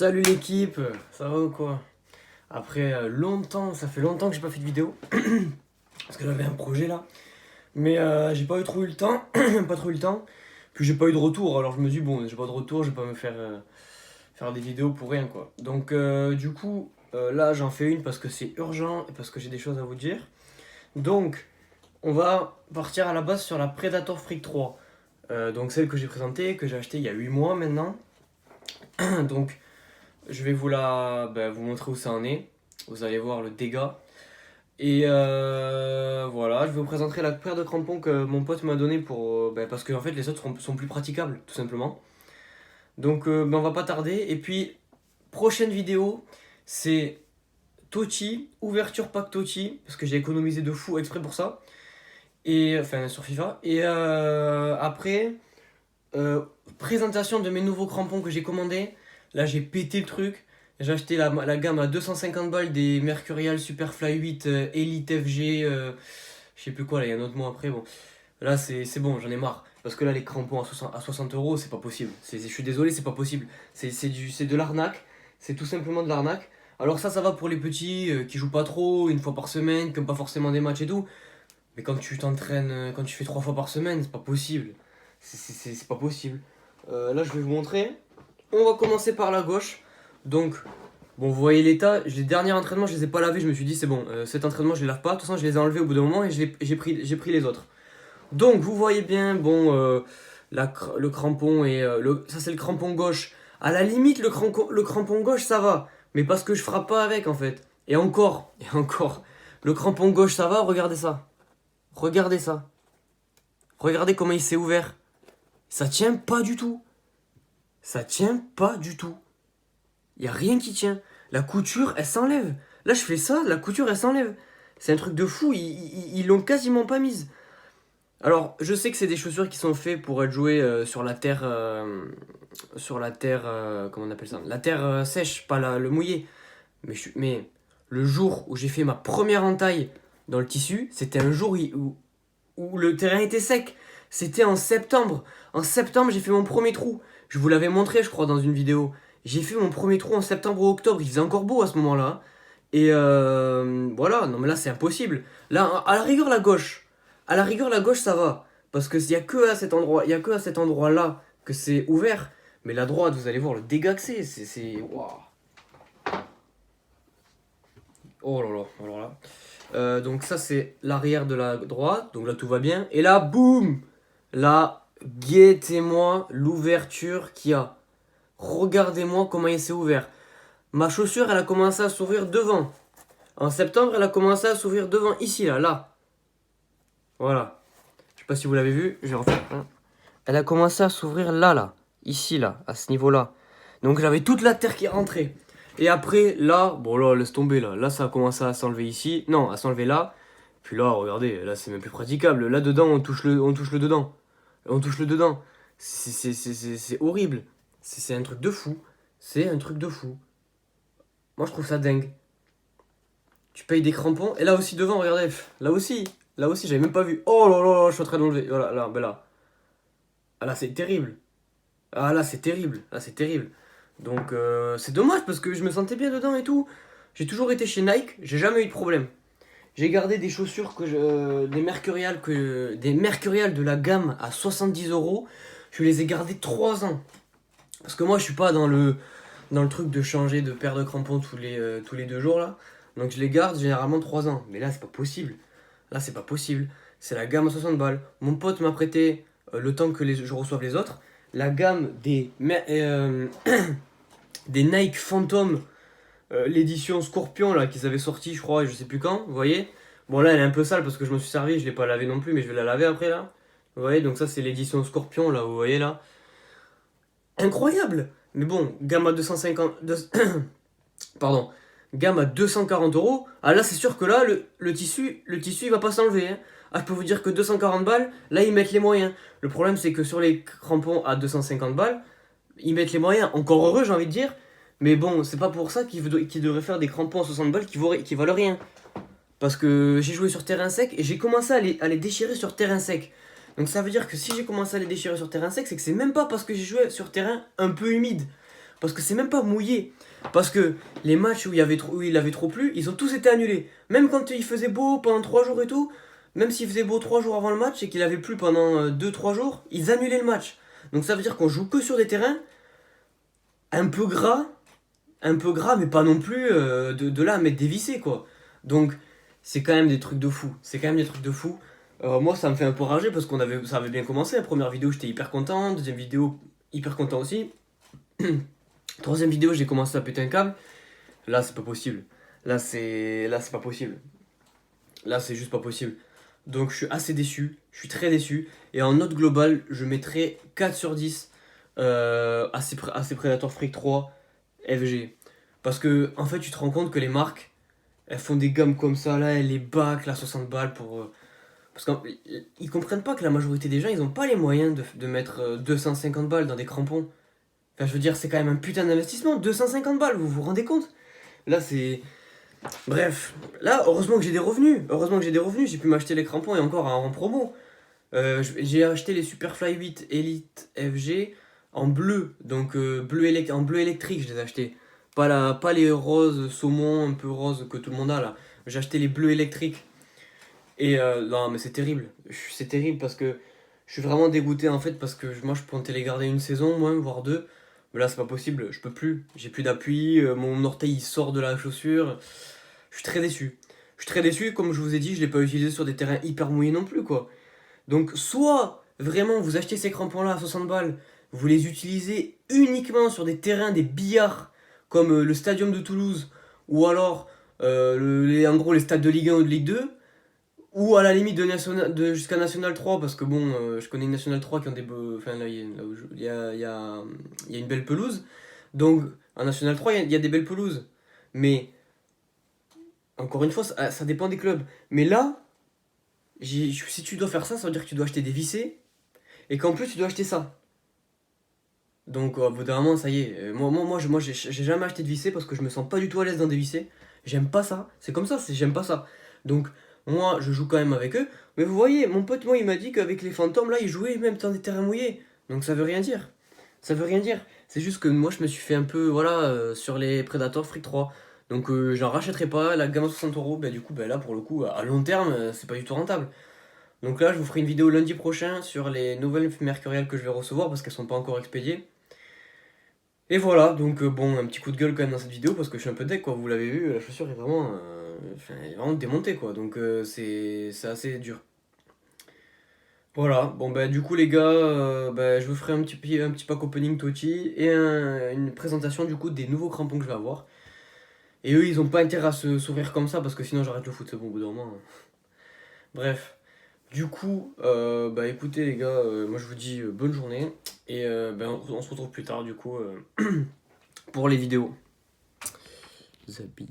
Salut l'équipe, ça va ou quoi? Après longtemps, ça fait longtemps que j'ai pas fait de vidéo. Parce que j'avais un projet là. Mais j'ai pas eu trop eu le temps. Pas trop eu le temps. Puis j'ai pas eu de retour. Alors je me dis, bon, j'ai pas de retour, je vais pas me faire des vidéos pour rien quoi. Donc du coup, là j'en fais une parce que c'est urgent et parce que j'ai des choses à vous dire. Donc, on va partir à la base sur la Predator Freak 3. Donc celle que j'ai présentée, que j'ai achetée il y a 8 mois maintenant. Donc je vais vous montrer où ça en est. Vous allez voir le dégât. Et voilà, je vais vous présenter la paire de crampons que mon pote m'a donné parce que en fait les autres sont plus praticables, tout simplement. Donc on va pas tarder. Et puis, prochaine vidéo, c'est Tochi, ouverture pack Tochi, parce que j'ai économisé de fou exprès pour ça. Et enfin sur FIFA. Et après, euh, présentation de mes nouveaux crampons que j'ai commandés. Là j'ai pété le truc. J'ai acheté la gamme à 250 balles des Mercurial Superfly 8 Elite FG. Je sais plus quoi là, il y a un autre mot après. Bon, là c'est bon, j'en ai marre. Parce que là les crampons à 60 euros, c'est pas possible. Je suis désolé, c'est pas possible. C'est de l'arnaque. C'est tout simplement de l'arnaque. Alors ça va pour les petits qui jouent pas trop, une fois par semaine, qui n'ont pas forcément des matchs et tout. Mais quand tu t'entraînes, quand tu fais 3 fois par semaine, c'est pas possible. C'est pas possible. Là, je vais vous montrer. On va commencer par la gauche. Donc, bon, vous voyez l'état. Les derniers entraînements, je les ai pas lavés. Je me suis dit, c'est bon, cet entraînement, je les lave pas. De toute façon, je les ai enlevés au bout d'un moment et j'ai pris les autres. Donc, vous voyez bien, bon, le crampon et. Ça, c'est le crampon gauche. À la limite, le crampon gauche, ça va. Mais parce que je frappe pas avec, en fait. Et encore, et encore. Le crampon gauche, ça va. Regardez ça. Regardez ça. Regardez comment il s'est ouvert. Ça tient pas du tout. Ça tient pas du tout. Il y a rien qui tient. La couture, elle s'enlève. Là, je fais ça, la couture, elle s'enlève. C'est un truc de fou. Ils l'ont quasiment pas mise. Alors, je sais que c'est des chaussures qui sont faites pour être jouées sur la terre. Comment on appelle ça? La terre sèche, pas le mouillé. Mais le jour où j'ai fait ma première entaille dans le tissu, c'était un jour où le terrain était sec. C'était en septembre. En septembre, j'ai fait mon premier trou. Je vous l'avais montré, je crois, dans une vidéo. J'ai fait mon premier trou en septembre ou octobre. Il faisait encore beau à ce moment-là. Et voilà, non mais là c'est impossible. Là, à la rigueur, la gauche. À la rigueur, la gauche, ça va. Parce que il y a que à cet endroit, il y a que à cet endroit-là que c'est ouvert. Mais la droite, vous allez voir le dégât que c'est. Waouh. Oh là là, alors là. Donc ça c'est l'arrière de la droite, donc là tout va bien. Et là, boum. Là, guettez-moi l'ouverture qu'il y a. Regardez-moi comment il s'est ouvert. Ma chaussure, elle a commencé à s'ouvrir devant. En septembre, elle a commencé à s'ouvrir devant, ici, là. Voilà. Je sais pas si vous l'avez vu, je vais refaire. Elle a commencé à s'ouvrir là. Ici, là, à ce niveau-là. Donc j'avais toute la terre qui est rentrée. Et après, là, bon là, laisse tomber là. Là, ça a commencé à s'enlever ici. Non, à s'enlever là. Puis là, regardez, là, c'est même plus praticable. Là, dedans, on touche le dedans. On touche le dedans. C'est horrible. C'est un truc de fou. C'est un truc de fou. Moi, je trouve ça dingue. Tu payes des crampons. Et là aussi, devant, regardez. Là aussi. Là aussi, j'avais même pas vu. Oh là là, je suis en train d'enlever. Voilà, là, ben là. Ah là, c'est terrible. Ah là, c'est terrible. Là, c'est terrible. Donc, c'est dommage parce que je me sentais bien dedans et tout. J'ai toujours été chez Nike, j'ai jamais eu de problème. J'ai gardé des chaussures des Mercurial de la gamme à 70 euros. Je les ai gardées 3 ans. Parce que moi, je suis pas dans le truc de changer de paire de crampons tous les 2 jours là. Donc, je les garde généralement 3 ans. Mais là, c'est pas possible. Là, c'est pas possible. C'est la gamme à 60 balles. Mon pote m'a prêté, le temps que je reçoive les autres, la gamme des Nike Phantom, l'édition Scorpion là qu'ils avaient sorti, je crois, je sais plus quand, vous voyez. Bon là elle est un peu sale parce que je me suis servi, je l'ai pas lavé non plus, mais je vais la laver après là. Vous voyez, donc ça c'est l'édition Scorpion là, vous voyez là. Incroyable. Mais bon, gamme à 250 pardon, gamme à 240 euros. Ah là c'est sûr que là le tissu il va pas s'enlever, hein. Ah, je peux vous dire que 240 balles, là ils mettent les moyens. Le problème c'est que sur les crampons à 250 balles, ils mettent les moyens. Encore heureux, j'ai envie de dire. Mais bon, c'est pas pour ça qu'ils devraient faire des crampons à 60 balles qui valent rien. Parce que j'ai joué sur terrain sec et j'ai commencé à les déchirer sur terrain sec. Donc ça veut dire que si j'ai commencé à les déchirer sur terrain sec, c'est que c'est même pas parce que j'ai joué sur terrain un peu humide. Parce que c'est même pas mouillé. Parce que les matchs où il avait trop plu, ils ont tous été annulés. Même quand il faisait beau pendant 3 jours et tout, même s'il faisait beau 3 jours avant le match et qu'il avait plu pendant 2-3 jours, ils annulaient le match. Donc ça veut dire qu'on joue que sur des terrains un peu gras, mais pas non plus de là à mettre des vissés, quoi. Donc, c'est quand même des trucs de fou. C'est quand même des trucs de fou. Moi, ça me fait un peu rager parce ça avait bien commencé. La première vidéo, j'étais hyper content. Deuxième vidéo, hyper content aussi. Troisième vidéo, j'ai commencé à péter un câble. Là, c'est pas possible. Là, c'est pas possible. Là, c'est juste pas possible. Donc, je suis assez déçu. Je suis très déçu. Et en note globale, je mettrai 4 sur 10 à ces Predator Freak 3 FG. Parce que, en fait, tu te rends compte que les marques, elles font des gammes comme ça, là, elles les back, là, 60 balles pour. Parce qu'ils comprennent pas que la majorité des gens, ils ont pas les moyens de mettre 250 balles dans des crampons. Enfin, je veux dire, c'est quand même un putain d'investissement, 250 balles, vous vous rendez compte? Là, c'est. Bref, là, heureusement que j'ai des revenus. Heureusement que j'ai des revenus, j'ai pu m'acheter les crampons et encore en promo. J'ai acheté les Superfly 8 Elite FG en bleu, donc en bleu électrique, je les ai achetés. Pas les roses saumon, un peu rose que tout le monde a là. J'ai acheté les bleus électriques. Et non, mais c'est terrible. C'est terrible parce que je suis vraiment dégoûté en fait parce que moi je comptais les garder une saison, moi, voire deux. Mais là, c'est pas possible, je peux plus. J'ai plus d'appui, mon orteil il sort de la chaussure. Je suis très déçu. Je suis très déçu, comme je vous ai dit, je l'ai pas utilisé sur des terrains hyper mouillés non plus, quoi. Donc, soit vraiment vous achetez ces crampons-là à 60 balles, vous les utilisez uniquement sur des terrains, des billards, comme le Stadium de Toulouse, ou alors en gros les stades de Ligue 1 ou de Ligue 2, ou à la limite jusqu'à National 3, parce que bon, je connais une National 3 qui ont des enfin là, là où il y a une belle pelouse. Donc, en National 3, il y a des belles pelouses. Mais, encore une fois, ça dépend des clubs. Mais là, si tu dois faire ça, ça veut dire que tu dois acheter des vissés, et qu'en plus, tu dois acheter ça. Donc, au bout d'un moment, ça y est. Moi, j'ai jamais acheté de vissés parce que je me sens pas du tout à l'aise dans des vissés. J'aime pas ça. C'est comme ça, j'aime pas ça. Donc, moi, je joue quand même avec eux. Mais vous voyez, mon pote, moi, il m'a dit qu'avec les fantômes, là, il jouait même dans des terrains mouillés. Donc, ça veut rien dire. Ça veut rien dire. C'est juste que moi, je me suis fait un peu, voilà, sur les Predator Freak 3. Donc, j'en rachèterai pas. La gamme à 60€, bah, du coup, bah, là, pour le coup, à long terme, c'est pas du tout rentable. Donc là, je vous ferai une vidéo lundi prochain sur les nouvelles mercuriales que je vais recevoir parce qu'elles sont pas encore expédiées. Et voilà, donc bon, un petit coup de gueule quand même dans cette vidéo parce que je suis un peu deck quoi, vous l'avez vu, la chaussure est vraiment, elle est vraiment démontée quoi, donc c'est assez dur. Voilà, bon bah du coup les gars, bah, je vous ferai un petit pack opening Toti et une présentation du coup des nouveaux crampons que je vais avoir. Et eux ils ont pas intérêt à se s'ouvrir comme ça parce que sinon j'arrête le foot, c'est bon au bout d'un moment. Bref, du coup, bah écoutez les gars, moi je vous dis bonne journée et bah, on se retrouve plus tard du coup pour les vidéos. Zabi.